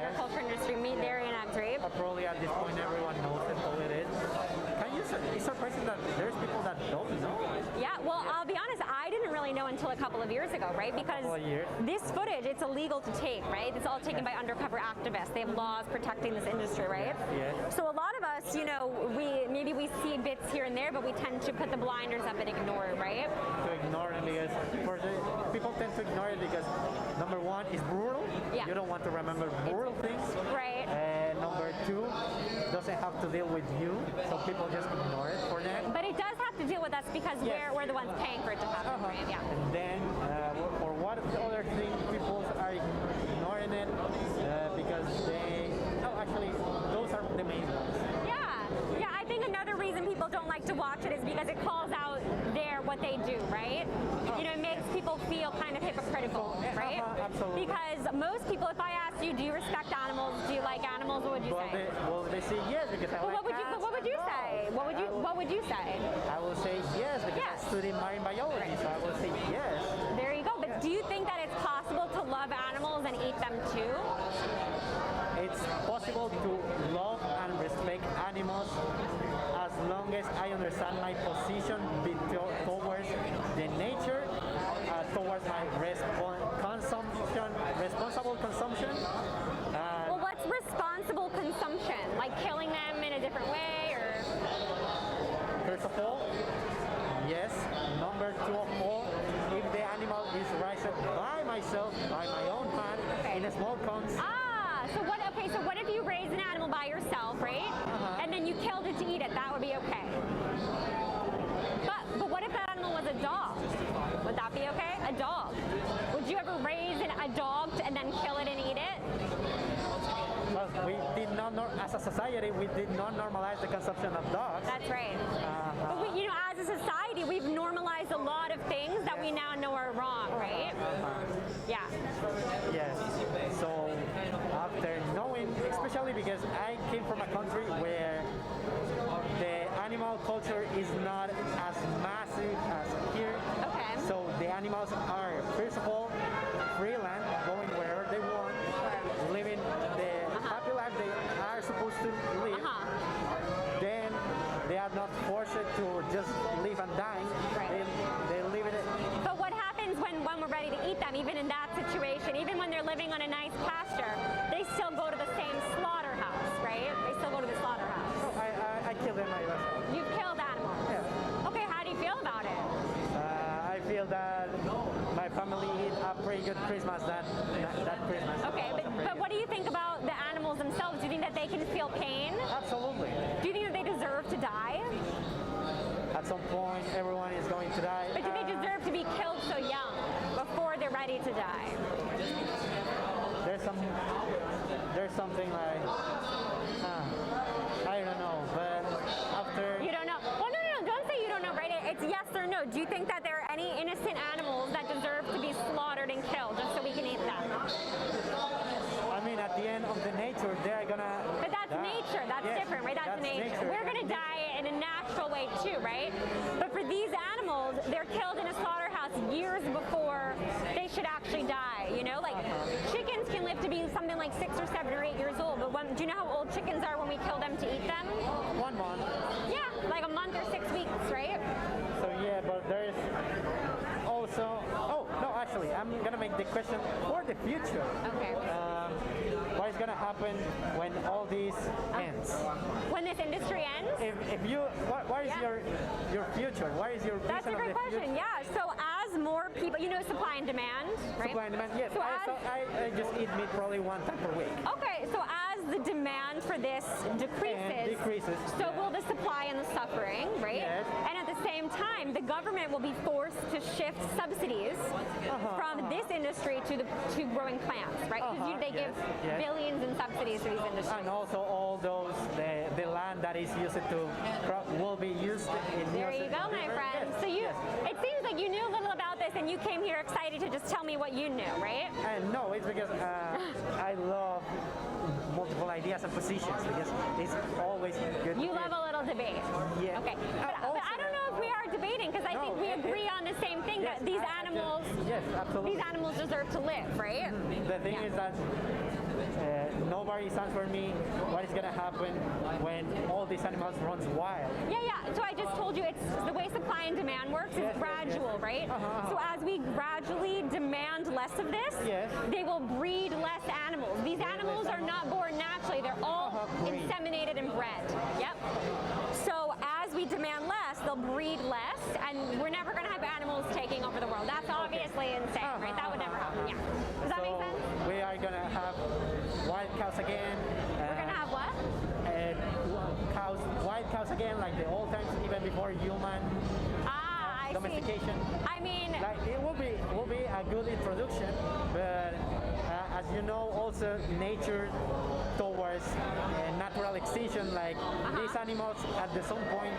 agriculture industry, meat, dairy, and eggs, right? Probably at this point everyone knows it, all it is. It's surprising that there's people that don't know. Yeah, well, I'll be honest, I didn't really know until a couple of years ago, right? Because this footage, it's illegal to take, right? It's all taken by undercover activists. They have laws protecting this industry, right? Yeah. So a lot of us, you know, maybe we see bits here and there, but we tend to put the blinders up and ignore it, right? To ignore it because people tend to ignore it because number one is brutal. Yeah. You don't want to remember brutal things. Right. And number two, doesn't have to deal with you, so people just ignore it for that. But it does have to deal with us because we're the ones paying for it to happen, right? Yeah. And then, for what other thing people are ignoring it because actually, those are the main ones. Yeah, I think another reason people don't like to watch it is because it calls out what they do, right? You know, it makes people feel kind of hypocritical, right? Absolutely. Because most people, if I ask you, do you respect animals? Do you like animals? What would you say? They say yes because I like cats. What would you say? What would you say? I will say yes because I studied marine biology, so I will say yes. There you go. But do you think that it's possible to love animals and eat them too? It's possible to love and respect animals as long as I understand my position towards the nature, towards my responsible consumption. Well, what's responsible consumption? Like killing them in a different way, or? First of all, yes. Number two of all, if the animal is raised by myself, by my own hand, in a small cons. So what if you raise an animal by yourself, right? And then you killed it to eat it? That would be okay. But what if that animal was a dog? Would that be okay? A dog. Would you ever raise a dog and then kill it and eat it? Well, we did not, as a society, we did not normalize the consumption of dogs. That's right. But we, as a society, we've normalized a lot of things that we now know are wrong, right? Yeah. Yes. So after knowing, especially because I came from a country where the animal culture is not as massive as here. Okay. So the animals are, first of all, freelance, going wherever they want, living the happy life they are supposed to live. Then they are not forced to just live and die. Right. They live it. But what happens when we're ready to eat them, even in that situation, even when they're living on a nice pasture, they still go to the same slaughterhouse, right? They still go to the slaughterhouse. So I kill them myself. You've killed animals? Yeah. Okay, how do you feel about it? I feel that my family had a pretty good Christmas that Christmas. Okay, but what do you think about the animals themselves? Do you think that they can feel pain? Absolutely. Do you think that they deserve to die? At some point, everyone is going to die. But do they deserve to be killed so young, before they're ready to die? There's something like, I don't know, but after... You don't know? Well, no, don't say you don't know, right? It's yes or no. Do you think that there are any innocent animals that deserve to be slaughtered and killed just so we can eat them? I mean, at the end of the nature, they're gonna... But that's nature. That's different, right? That's nature. We're gonna die in a natural way too, right? But for these animals, they're killed in a slaughterhouse years before they should actually die, you know? Like, chickens can live to be something like 6 or 7 or 8 years old, but do you know how old chickens are when we kill them to eat them? 1 month. Yeah, like a month or 6 weeks, right? So yeah, but there's also... Oh, no, actually, I'm gonna make the question for the future. Okay. What is gonna happen when all this ends? When this industry ends? What is your future? What is your vision? That's a great question. Yeah. So as more people, supply and demand, right? Supply and demand. Yes. So I just eat meat probably 1 time per week. Okay. So as the demand for this decreases, so will the supply and the suffering, right? Yes. And at the same time, the government will be forced to shift subsidies from this industry to growing plants, right? Because they give billions in subsidies to these industries. And also all those the land that is used to crop will be used in. There you go, my friend. Yes. So it seems like you knew a little about this, and you came here excited to just tell me what you knew, right? No, it's because I love multiple ideas and positions because it's always good. You love a little debate. Yeah. Okay. But I don't know if we are debating because I think we agree on the same thing that these animals. Yes, absolutely. These animals deserve to live, right? The thing is that no worry stands for me what is going to happen when all these animals runs wild. Yeah. So I just told you it's the way supply and demand works is gradual, right? So as we gradually demand less of this, they will breed less animals. These animals are not born naturally. They're all inseminated and bred. Yep. So as we demand less, they'll breed less, and we're never going to have animals taking over the world. That's obviously insane, right? That would never happen. Yeah. Does that make sense? We are going to have wild cows again. We're going to have what? Wild cows again, like the old times, even before human domestication. I mean, like it will be a good introduction, but as you know, also nature towards natural extinction, like these animals at some point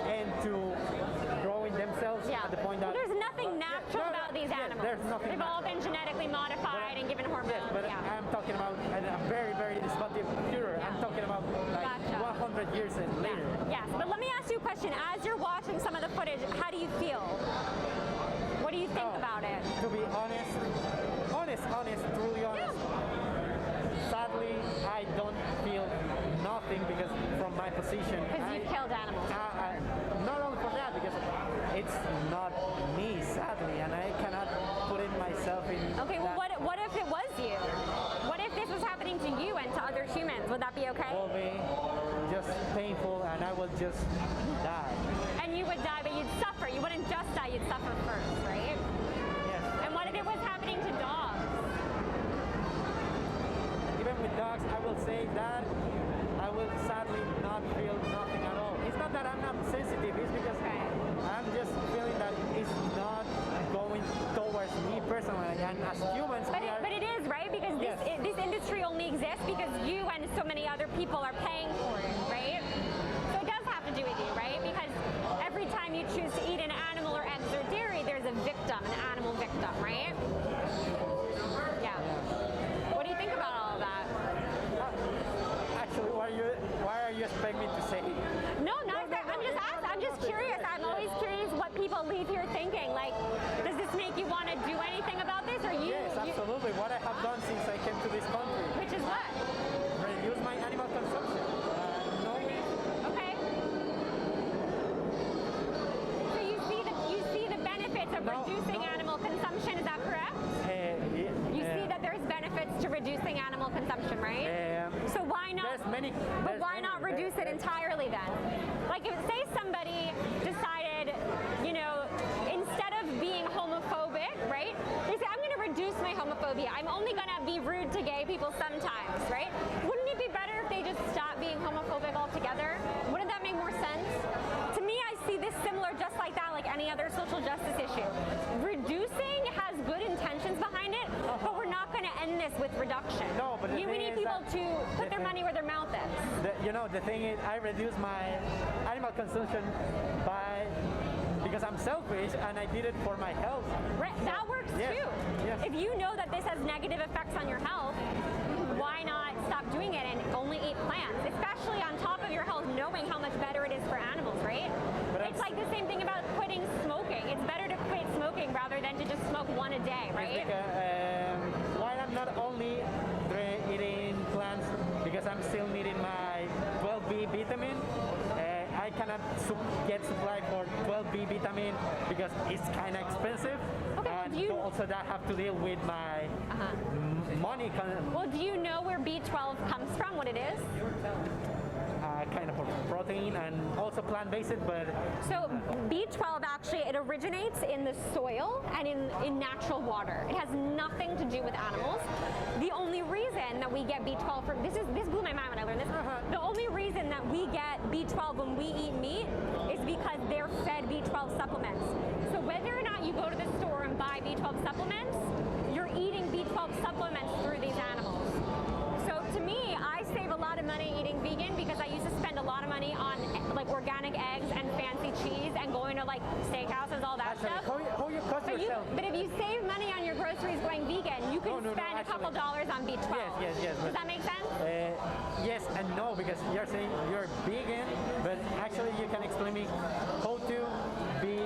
end to growing themselves at the point that there's nothing natural about these animals. There's nothing. They've all been genetically modified and given hormones. Yes, but I'm talking about a very, very disruptive future. I'm talking about like 100 years later. Yes, but let me ask you a question. As you're watching some of the footage, how do you feel? What do you think about it? To be honest, truly honest. Sadly, I don't feel nothing because from my position. Because you've killed animals. Not only for that, because it's not me, sadly, and I cannot put in myself in. Okay, well, what if it was you? What if this was happening to you and to other humans? Would that be okay? It will be just painful, and I will just die. And you would die, but you'd suffer. You wouldn't just die, you'd suffer first, right? Yes. And what if it was happening to dogs? Even with dogs, I will say that I will sadly not feel nothing at all. It's not that I'm not sensitive, it's because I'm just feeling that it's not going towards me personally, and as humans but it is, right? Because this industry only exists because you and so many other people are paying for it, right? So it does have to do with you, right? Because every time you choose to eat an animal or eggs or dairy, there's a victim, an animal victim, right? Yeah. What do you think about all of that? Actually, why are you expecting me to say? No, not that. I'm just asking. I'm just curious. I'm always curious what people leave here thinking. Like, does this make you want to do anything about this, or you? Yes, absolutely. What I have done since I came to this country. Which is what? Reduce my animal consumption. Okay. So you see the benefits of reducing animal consumption. Is that correct? You see that there's benefits to reducing animal consumption, right? So why not? But why not reduce it entirely then? Like, if say somebody decided, instead of being homophobic, right? They say, I'm going to reduce my homophobia. I'm only going to be rude to gay people sometimes, right? Wouldn't it be better if they just stopped being homophobic altogether? Wouldn't that make more sense? To me, I see this similar, just like that, like any other social justice issue. Reducing has good intentions behind it, but we're not going to end this with reduction. No, but we need people to put their money where their mouth is. The thing is, I reduce my animal consumption because I'm selfish, and I did it for my health. Right, that works too. Yes. If you know that this has negative effects on your health, why not stop doing it and only eat plants? Especially on top of your health, knowing how much better it is for animals, right? But it's like the same thing about quitting smoking. It's better to quit smoking rather than to just smoke one a day, right? Why I'm not only eating plants, because I'm still needing my 12B vitamin. I cannot get supply for 12B vitamin because it's kind of expensive. Okay, and also that have to deal with my money. Well, do you know where B12 comes from, what it is? Kind of protein and also plant-based, but... So B12 actually, it originates in the soil and in natural water. It has nothing to do with animals. The only reason that we get B12 from, this blew my mind when I learned this. The only reason that we get B12 when we eat meat is because they're fed B12 supplements. So whether or not you go to the store and buy B12 supplements, you're eating B12 supplements through these animals. So to me, I save a lot of money eating vegan because I used to spend a lot of money on like organic eggs and fancy cheese and going to like steakhouses, all that stuff. How you cost yourself? But if you save money on your groceries going vegan, you can spend a couple dollars on B12. Yes. Does that make sense? Yes and no, because you're saying you're vegan, but actually you can explain me how to be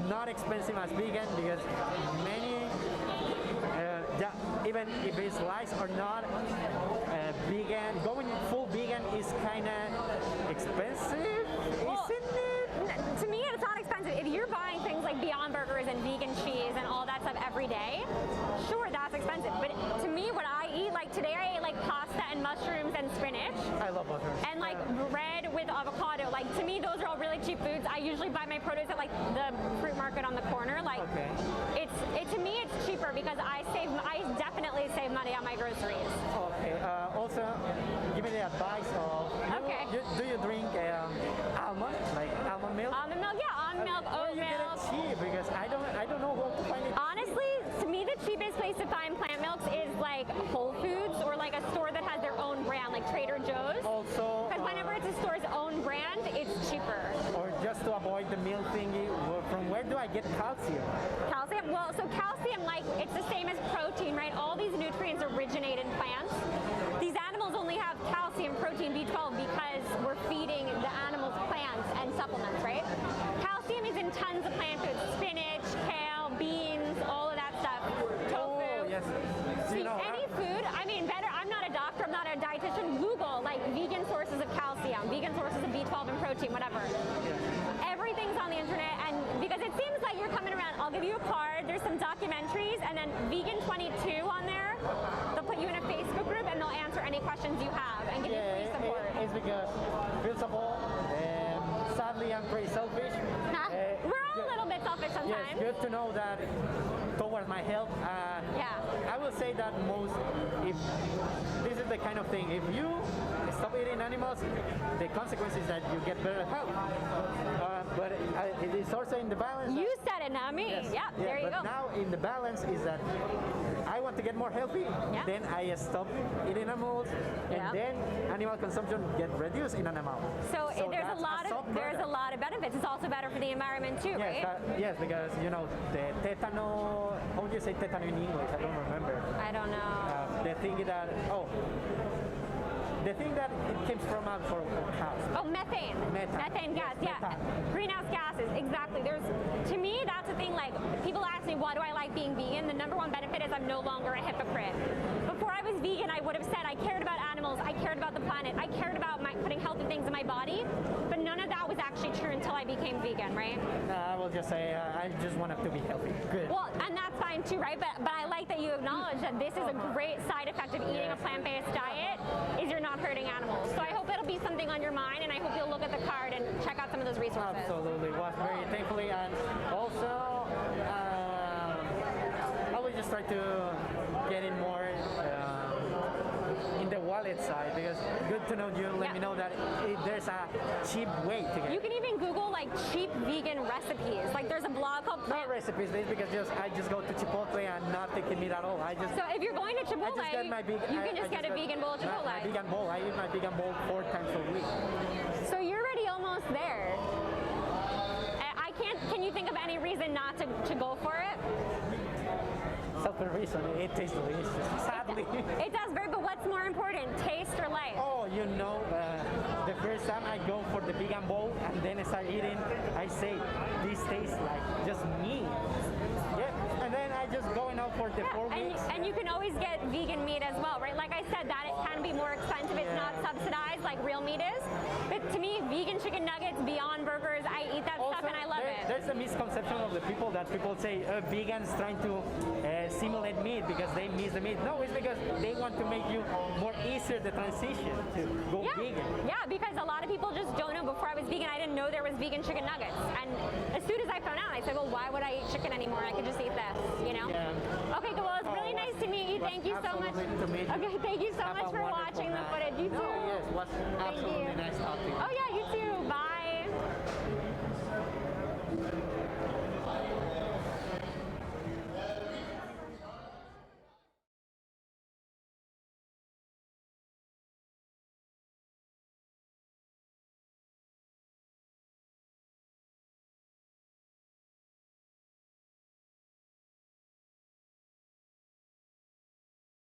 not expensive as vegan, because many even if it's lice or not, vegan, going full vegan is kind of expensive, Well, isn't it? To me, it's not expensive. If you're buying things like Beyond Burgers and vegan cheese and all that stuff every day, sure, that's expensive. But to me, what I eat, like today I ate like pasta and mushrooms and spinach. I love mushrooms. And like bread with avocado. Like to me, those are all really cheap foods. I usually buy my produce at like the fruit market on the corner. Like Okay. to me, it's cheaper because I definitely save money on my groceries. Okay. Also, give me the advice of. Okay. Do you drink almond, like almond milk? Almond milk, yeah, almond milk, Where oat you get milk. it cheap? Because I don't know where to find it. Honestly, to me, the cheapest place to find plant milks is like Whole Foods or like a store that has their own brand, like Trader Joe's. Also, Because whenever it's a store's own brand, it's cheaper. or just to avoid the milk thingy, from where do I get calcium? Calcium, well, so calcium, like, it's the same as protein, right? All these nutrients originate in plants. These animals only have calcium, protein, B12 because we're feeding the animals plants and supplements, right? Calcium is in tons of plant foods, spinach, kale, beans, all of that stuff, tofu. Oh, yes. See, You know, any food, I mean, better, I'm not a doctor, I'm not a dietitian, Google, like, vegan sources of calcium, vegan sources of B12 and protein, whatever. Everything's on the internet, and because it seems like you're coming around, I'll give you a card, there's some documentaries, and then Vegan 22 on there. They'll put you in a Facebook group, and they'll answer any questions you have and give you free support. it's because, first of all, sadly I'm pretty selfish. We're all a little bit selfish Yes, sometimes. good to know that towards my health. Yeah. I will say that if this is the kind of thing, if you stop eating animals, the consequence is that you get better health. But it is also in the balance. You said it, not me. Yes. Yeah, there you but go. now in the balance is that I want to get more healthy, Yeah. then I stop eating animals, and Yeah. then animal consumption get reduced in animal. So, there's that's there's a sub-product. lot of benefits. It's also better for the environment too, Yes, right? yes, because the tetano, how do you say tetano in English? I don't remember. I don't know. The thing that the thing that it comes from cows. Oh, methane. Methane. Gas, Yes, yeah. methane. Greenhouse gases, exactly. To me, that's the thing, like, people ask me, why do I like being vegan? The number one benefit is I'm no longer a hypocrite. Before I was vegan, I would have said I cared about animals, I cared about the planet, I cared about putting healthy things in my body, but none of that was actually true until I became vegan, right? I will just say I just want to be healthy. Good. Well, and that's fine too, right? But I like that you acknowledge that this is a great side effect of eating a plant-based diet, is you're not hurting animals. So I hope it'll be something on your mind, and I hope you'll look at the card and check out some of those resources. Absolutely, was very thankfully, and also I will just try to get in more in the wallet side, because good to know you let me know that there's a cheap way to get. You can even Google like cheap vegan recipes. Like there's a blog called Not recipes, it's because I just go to Chipotle and not taking meat at all. So if you're going to Chipotle, I just get my you can just get a vegan bowl of Chipotle. My vegan bowl. I eat my vegan bowl 4 times a week. So you're already almost there. Can you think of any reason not to go for it? Certain reason, it tastes delicious. Sadly. It does very, but what's more important, taste or life? Oh, the first time I go for the vegan bowl and then I start eating, I say, this tastes like just me. Yeah, and then I just going out for the 4 weeks. And you can always get vegan meat as well, right? Like I said, that it can be more expensive. It's not subsidized like real meat is. But to me, vegan chicken nuggets, Beyond Burgers, I eat that stuff and I love it. There's a misconception of the people that people say vegans trying to simulate meat because they miss the meat. No, it's because they want to make you more easier the transition to go vegan. Yeah, because a lot of people just don't know. Before I was vegan, I didn't know there was vegan chicken nuggets. And as soon as I found out, I said, well, why would I eat chicken anymore? I could just eat this, you know? Yeah. Okay, well, it's really nice to meet you. Thank you so much. To meet you. Okay, thank you so Have much a for wonderful watching the night. footage. You too. No, yes, was absolutely you. nice talking. Oh, yeah, you too. Bye.